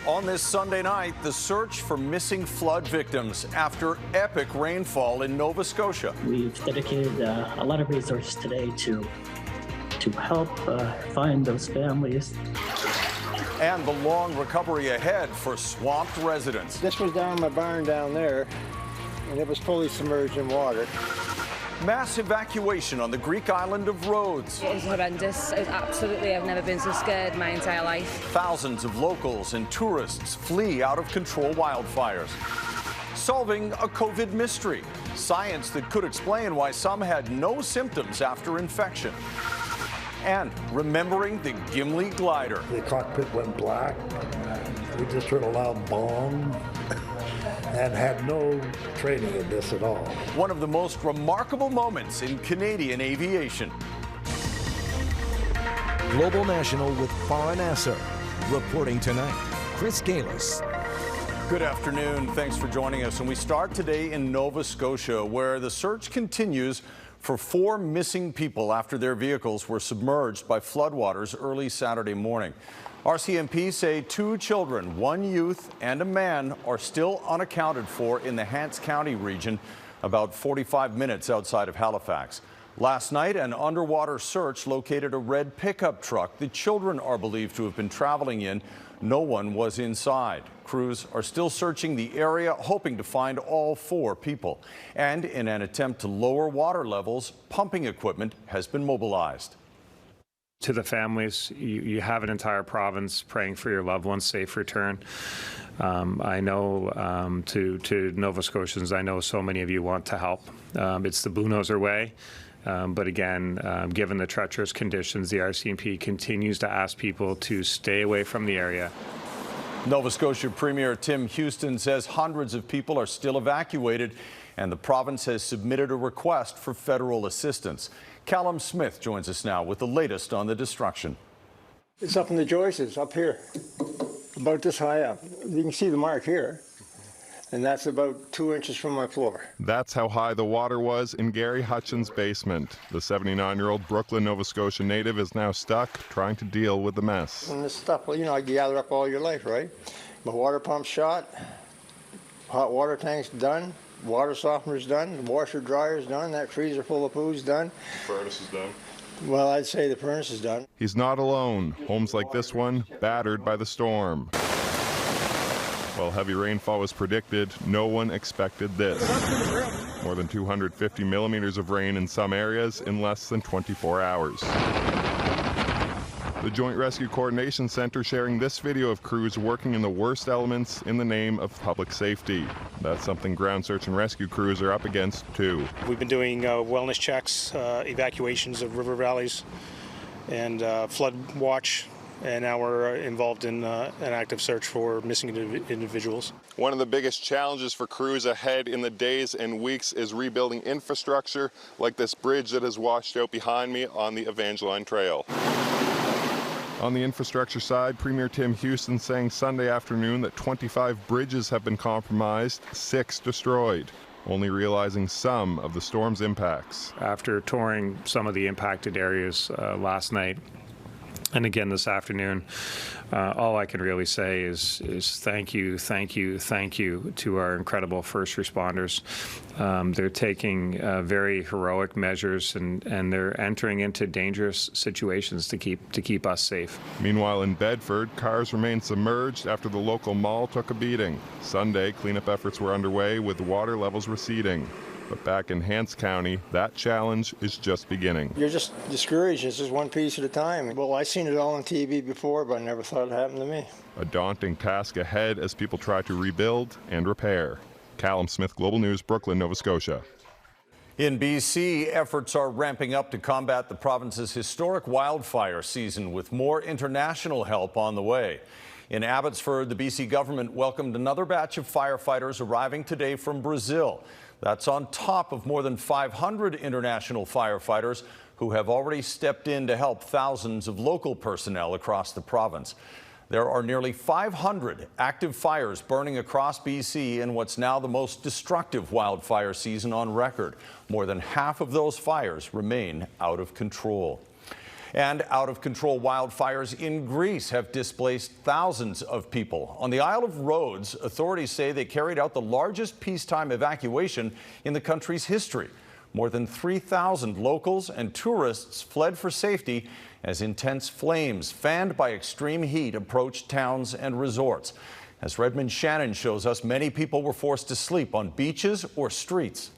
On this Sunday night, the search for missing flood victims after epic rainfall in Nova Scotia. We've dedicated a lot of resources today to help find those families. And the long recovery ahead for swamped residents. This was down my barn down there, and it was fully submerged in water. Mass evacuation on the Greek island of Rhodes. It was horrendous. It was absolutely, I've never been so scared my entire life. Thousands of locals and tourists flee out of control wildfires. Solving a COVID mystery. Science that could explain why some had no symptoms after infection. And remembering the Gimli Glider. The cockpit went black. We just heard a loud bong and had no training in this at all. One of the most remarkable moments in Canadian aviation. Global National with Foreign Answer. Reporting tonight, Chris Galis. Good afternoon. Thanks for joining us. And we start today in Nova Scotia, where the search continues for 4 missing people after their vehicles were submerged by floodwaters early Saturday morning. RCMP say 2 children, 1 youth and a man are still unaccounted for in the Hants County region, about 45 minutes outside of Halifax. Last night, an underwater search located a red pickup truck the children are believed to have been traveling in. No one was inside. Crews are still searching the area, hoping to find all 4 people. And in an attempt to lower water levels, pumping equipment has been mobilized. To the families, you have an entire province praying for your loved one's safe return. I know to Nova Scotians, I know so many of you want to help. It's the Bulldozer way. But again, given the treacherous conditions, the RCMP continues to ask people to stay away from the area. Nova Scotia Premier Tim Houston says hundreds of people are still evacuated, and the province has submitted a request for federal assistance. Callum Smith joins us now with the latest on the destruction. It's up in the joists, up here, about this high up. You can see the mark here, and that's about 2 inches from my floor. That's how high the water was in Gary Hutchins' basement. The 79-year-old Brooklyn, Nova Scotia native is now stuck trying to deal with the mess. And this stuff, well, you know, I gather up all your life, right? My water pump's shot, hot water tank's done, water softener's done, the washer dryer's done, that freezer full of food's done. The furnace is done. Well, I'd say the furnace is done. He's not alone. Homes like this one, battered by the storm. While heavy rainfall was predicted, no one expected this. More than 250 millimeters of rain in some areas in less than 24 hours. The Joint Rescue Coordination Center sharing this video of crews working in the worst elements in the name of public safety. That's something ground search and rescue crews are up against too. We've been doing wellness checks, evacuations of river valleys, and flood watch. And now we're involved in an active search for missing individuals. One of the biggest challenges for crews ahead in the days and weeks is rebuilding infrastructure like this bridge that has washed out behind me on the Evangeline Trail. On the infrastructure side, Premier Tim Houston saying Sunday afternoon that 25 bridges have been compromised, 6 destroyed. Only realizing some of the storm's impacts. After touring some of the impacted areas last night, and again this afternoon, all I can really say is thank you to our incredible first responders. They're taking very heroic measures, and they're entering into dangerous situations to keep us safe. Meanwhile, in Bedford, cars remain submerged after the local mall took a beating. Sunday, cleanup efforts were underway with water levels receding. But back in Hants County, that challenge is just beginning. You're just discouraged. It's just one piece at a time. Well, I've seen it all on TV before, but I never thought it happened to me. A daunting task ahead as people try to rebuild and repair. Callum Smith, Global News, Brooklyn, Nova Scotia. In BC, efforts are ramping up to combat the province's historic wildfire season, with more international help on the way. In Abbotsford, the BC government welcomed another batch of firefighters arriving today from Brazil. That's on top of more than 500 international firefighters who have already stepped in to help thousands of local personnel across the province. There are nearly 500 active fires burning across BC in what's now the most destructive wildfire season on record. More than half of those fires remain out of control. And out-of-control wildfires in Greece have displaced thousands of people. On the Isle of Rhodes, authorities say they carried out the largest peacetime evacuation in the country's history. More than 3,000 locals and tourists fled for safety as intense flames, fanned by extreme heat, approached towns and resorts. As Redmond Shannon shows us, many people were forced to sleep on beaches or streets.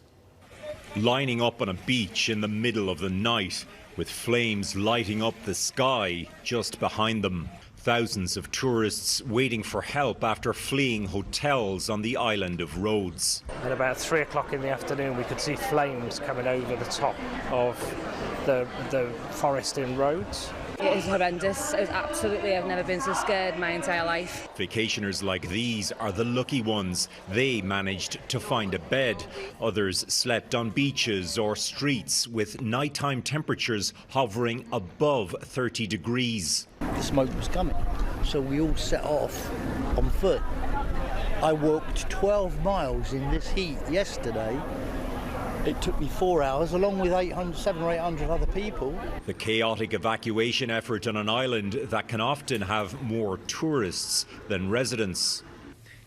Lining up on a beach in the middle of the night, with flames lighting up the sky just behind them. Thousands of tourists waiting for help after fleeing hotels on the island of Rhodes. At about 3 o'clock in the afternoon, we could see flames coming over the top of the forest in Rhodes. It is horrendous. It was absolutely, I've never been so scared my entire life. Vacationers like these are the lucky ones. They managed to find a bed. Others slept on beaches or streets with nighttime temperatures hovering above 30 degrees. The smoke was coming, so we all set off on foot. I walked 12 miles in this heat yesterday. It took me 4 hours, along with 700 or 800 other people. The chaotic evacuation effort on an island that can often have more tourists than residents.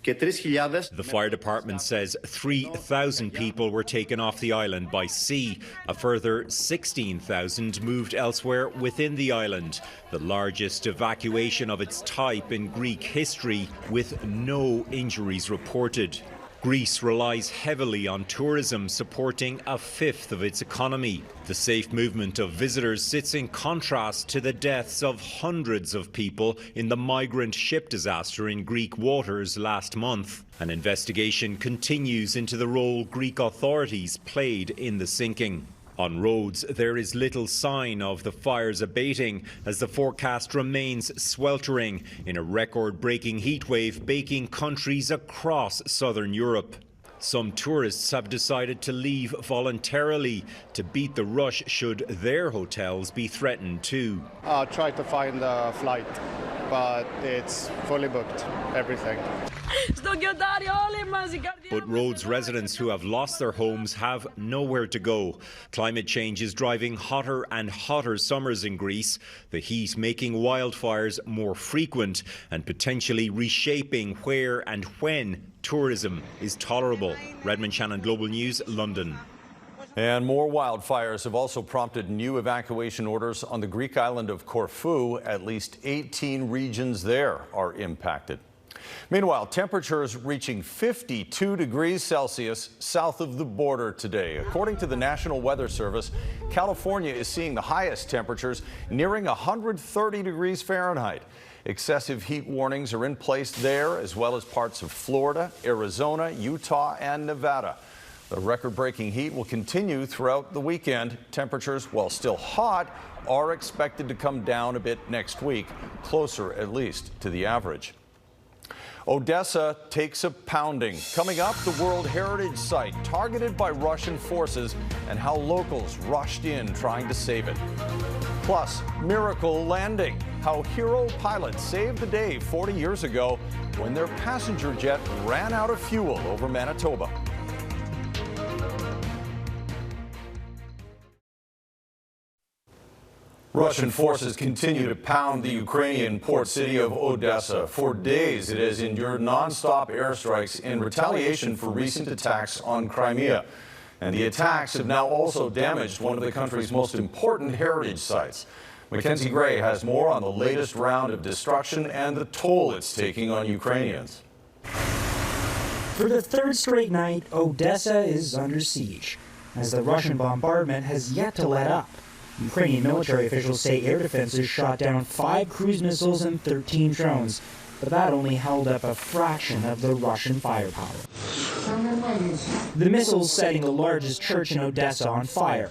The fire department says 3,000 people were taken off the island by sea. A further 16,000 moved elsewhere within the island. The largest evacuation of its type in Greek history, with no injuries reported. Greece relies heavily on tourism, supporting a fifth of its economy. The safe movement of visitors sits in contrast to the deaths of hundreds of people in the migrant ship disaster in Greek waters last month. An investigation continues into the role Greek authorities played in the sinking. On Rhodes, there is little sign of the fires abating as the forecast remains sweltering in a record-breaking heatwave baking countries across southern Europe. Some tourists have decided to leave voluntarily to beat the rush should their hotels be threatened too. I'll try to find a flight, but it's fully booked, everything. But Rhodes residents who have lost their homes have nowhere to go. Climate change is driving hotter and hotter summers in Greece, the heat making wildfires more frequent and potentially reshaping where and when tourism is tolerable. Redmond Shannon, Global News, London. And more wildfires have also prompted new evacuation orders on the Greek island of Corfu. At least 18 regions there are impacted. Meanwhile, temperatures reaching 52 degrees Celsius south of the border today. According to the National Weather Service, California is seeing the highest temperatures nearing 130 degrees Fahrenheit. Excessive heat warnings are in place there, as well as parts of Florida, Arizona, Utah, and Nevada. The record-breaking heat will continue throughout the weekend. Temperatures, while still hot, are expected to come down a bit next week, closer at least to the average. Odessa takes a pounding. Coming up, the World Heritage Site targeted by Russian forces and how locals rushed in trying to save it. Plus, miracle landing, how hero pilots saved the day 40 years ago when their passenger jet ran out of fuel over Manitoba. Russian forces continue to pound the Ukrainian port city of Odessa. For days, it has endured non-stop airstrikes in retaliation for recent attacks on Crimea. And the attacks have now also damaged one of the country's most important heritage sites. Mackenzie Gray has more on the latest round of destruction and the toll it's taking on Ukrainians. For the third straight night, Odessa is under siege, as the Russian bombardment has yet to let up. Ukrainian military officials say air defenses shot down 5 cruise missiles and 13 drones, but that only held up a fraction of the Russian firepower. The missiles setting the largest church in Odessa on fire,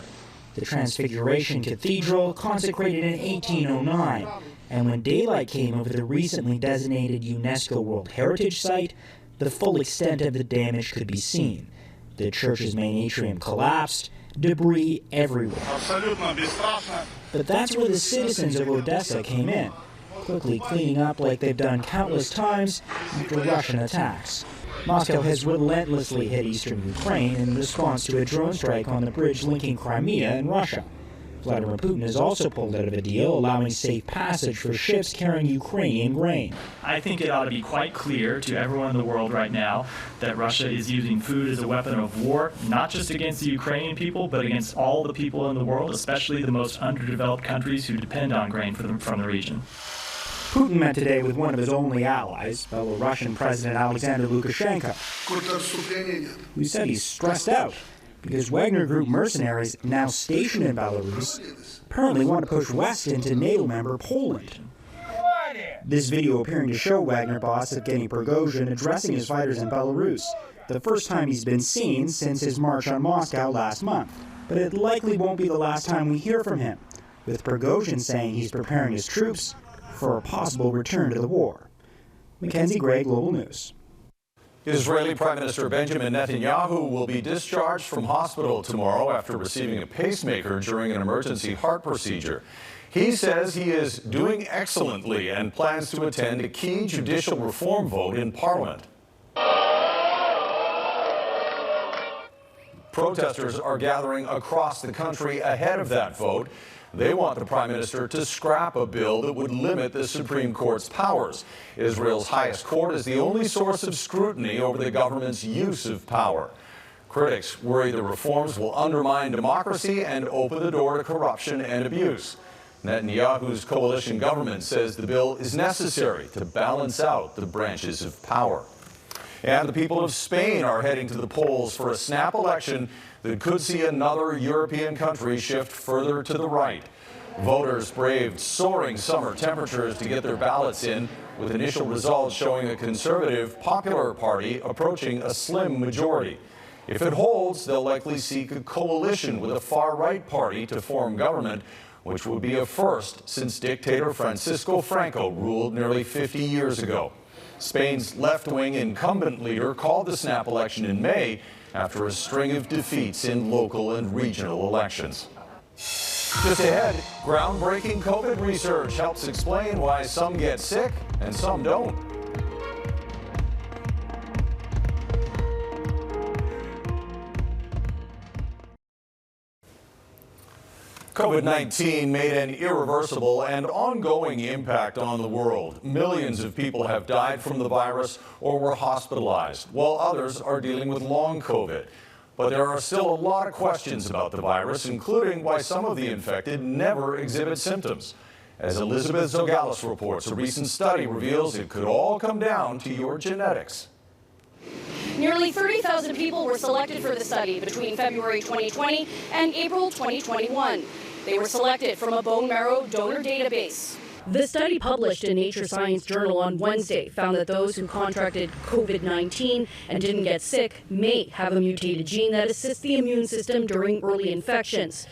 the Transfiguration Cathedral, consecrated in 1809, and when daylight came over the recently designated UNESCO World Heritage Site, the full extent of the damage could be seen. The church's main atrium collapsed, debris everywhere. But that's where the citizens of Odessa came in, quickly cleaning up like they've done countless times after Russian attacks. Moscow has relentlessly hit eastern Ukraine in response to a drone strike on the bridge linking Crimea and Russia. Vladimir Putin has also pulled out of a deal allowing safe passage for ships carrying Ukrainian grain. I think it ought to be quite clear to everyone in the world right now that Russia is using food as a weapon of war, not just against the Ukrainian people, but against all the people in the world, especially the most underdeveloped countries who depend on grain from the region. Putin met today with one of his only allies, fellow Russian President Alexander Lukashenko, who said he's stressed out because Wagner Group mercenaries now stationed in Belarus apparently want to push west into NATO member Poland. This video appearing to show Wagner boss Evgeny Prigozhin addressing his fighters in Belarus, the first time he's been seen since his march on Moscow last month. But it likely won't be the last time we hear from him, with Prigozhin saying he's preparing his troops for a possible return to the war. Mackenzie Gray, Global News. Israeli Prime Minister Benjamin Netanyahu will be discharged from hospital tomorrow after receiving a pacemaker during an emergency heart procedure. He says he is doing excellently and plans to attend a key judicial reform vote in Parliament. Protesters are gathering across the country ahead of that vote. They want the Prime Minister to scrap a bill that would limit the Supreme Court's powers. Israel's highest court is the only source of scrutiny over the government's use of power. Critics worry the reforms will undermine democracy and open the door to corruption and abuse. Netanyahu's coalition government says the bill is necessary to balance out the branches of power. And the people of Spain are heading to the polls for a snap election that could see another European country shift further to the right. Voters braved soaring summer temperatures to get their ballots in, with initial results showing a conservative Popular Party approaching a slim majority. If it holds, they'll likely seek a coalition with a far-right party to form government, which would be a first since dictator Francisco Franco ruled nearly 50 years ago. Spain's left-wing incumbent leader called the snap election in May after a string of defeats in local and regional elections. Just ahead, groundbreaking COVID research helps explain why some get sick and some don't. COVID-19 made an irreversible and ongoing impact on the world. Millions of people have died from the virus or were hospitalized, while others are dealing with long COVID. But there are still a lot of questions about the virus, including why some of the infected never exhibit symptoms. As Elizabeth Zogalis reports, a recent study reveals it could all come down to your genetics. Nearly 30,000 people were selected for the study between February 2020 and April 2021. They were selected from a bone marrow donor database. The study published in Nature Science Journal on Wednesday found that those who contracted COVID-19 and didn't get sick may have a mutated gene that assists the immune system during early infections.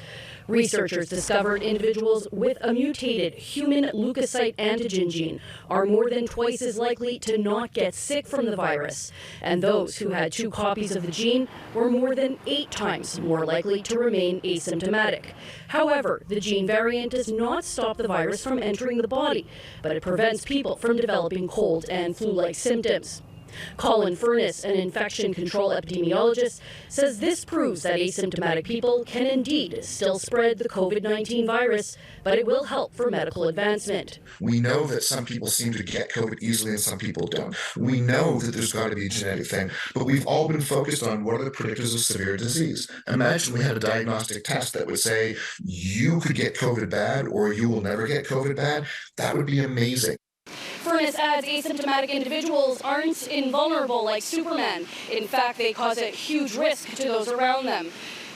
Researchers discovered individuals with a mutated human leukocyte antigen gene are more than twice as likely to not get sick from the virus, and those who had 2 copies of the gene were more than 8 times more likely to remain asymptomatic. However, the gene variant does not stop the virus from entering the body, but it prevents people from developing cold and flu-like symptoms. Colin Furness, an infection control epidemiologist, says this proves that asymptomatic people can indeed still spread the COVID-19 virus, but it will help for medical advancement. We know that some people seem to get COVID easily and some people don't. We know that there's got to be a genetic thing, but we've all been focused on what are the predictors of severe disease. Imagine we had a diagnostic test that would say you could get COVID bad or you will never get COVID bad. That would be amazing. Furness adds asymptomatic individuals aren't invulnerable like Superman. In fact, they cause a huge risk to those around them.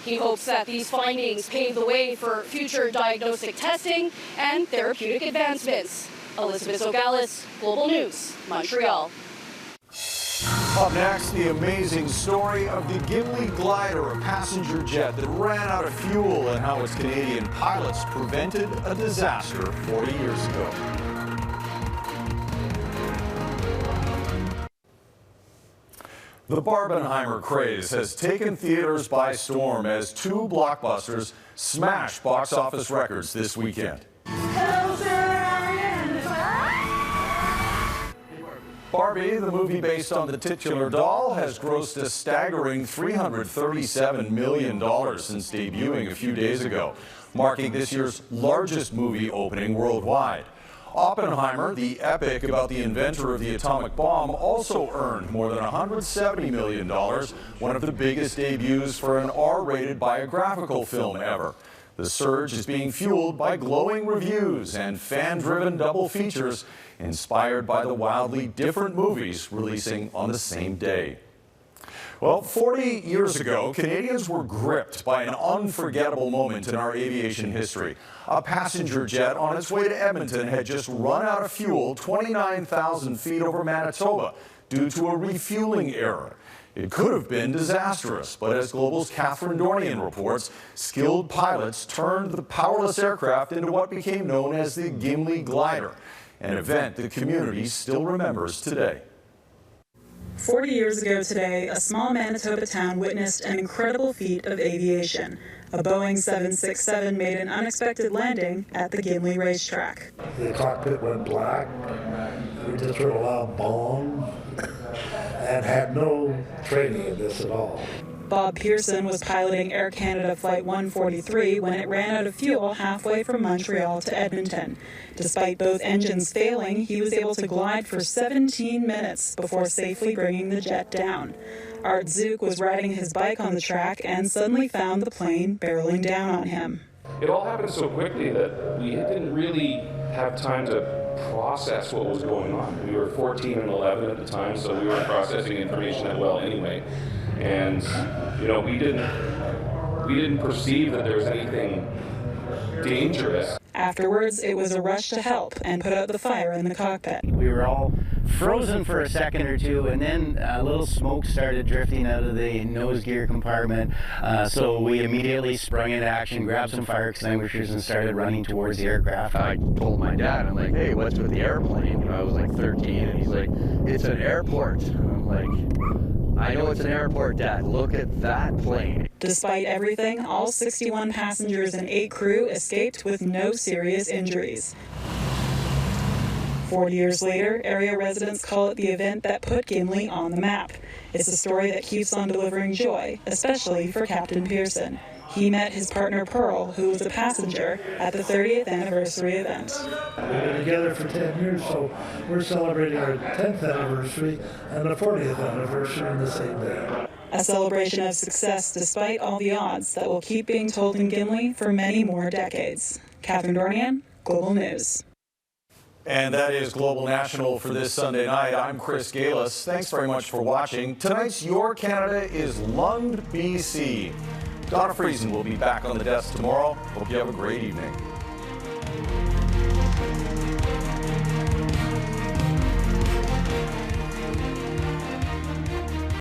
He hopes that these findings pave the way for future diagnostic testing and therapeutic advancements. Elizabeth Zogalis, Global News, Montreal. Up next, the amazing story of the Gimli Glider, a passenger jet that ran out of fuel, and how its Canadian pilots prevented a disaster 40 years ago. The Barbenheimer craze has taken theaters by storm as 2 blockbusters smashed box office records this weekend. Barbie, the movie based on the titular doll, has grossed a staggering $337 million since debuting a few days ago, marking this year's largest movie opening worldwide. Oppenheimer, the epic about the inventor of the atomic bomb, also earned more than $170 million, one of the biggest debuts for an R-rated biographical film ever. The surge is being fueled by glowing reviews and fan-driven double features inspired by the wildly different movies releasing on the same day. Well, 40 years ago, Canadians were gripped by an unforgettable moment in our aviation history. A passenger jet on its way to Edmonton had just run out of fuel 29,000 feet over Manitoba due to a refueling error. It could have been disastrous, but as Global's Catherine Dornian reports, skilled pilots turned the powerless aircraft into what became known as the Gimli Glider, an event the community still remembers today. 40 years ago today, a small Manitoba town witnessed an incredible feat of aviation. A Boeing 767 made an unexpected landing at the Gimli racetrack. The cockpit went black. We just heard a loud bong and had no training in this at all. Bob Pearson was piloting Air Canada Flight 143 when it ran out of fuel halfway from Montreal to Edmonton. Despite both engines failing, he was able to glide for 17 minutes before safely bringing the jet down. Art Zook was riding his bike on the track and suddenly found the plane barreling down on him. It all happened so quickly that we didn't really have time to process what was going on. We were 14 and 11 at the time, so we weren't processing information that well anyway. And we didn't perceive that there was anything dangerous. Afterwards, it was a rush to help and put out the fire in the cockpit. We were all frozen for a second or two, and then a little smoke started drifting out of the nose gear compartment. So we immediately sprung into action, grabbed some fire extinguishers, and started running towards the aircraft. I told my dad, I'm like, hey, what's with the airplane? I was like 13, and he's like, it's an airport. And I'm like, I know it's an airport, Dad. Look at that plane. Despite everything, all 61 passengers and 8 crew escaped with no serious injuries. 40 years later, area residents call it the event that put Gimli on the map. It's a story that keeps on delivering joy, especially for Captain Pearson. He met his partner Pearl, who was a passenger, at the 30th anniversary event. We've been together for 10 years, so we're celebrating our 10th anniversary and the 40th anniversary on the same day. A celebration of success despite all the odds that will keep being told in Gimli for many more decades. Catherine Dornian, Global News. And that is Global National for this Sunday night. I'm Chris Galis. Thanks very much for watching. Tonight's Your Canada is Lund, BC. Donna Friesen will be back on the desk tomorrow. Hope you have a great evening.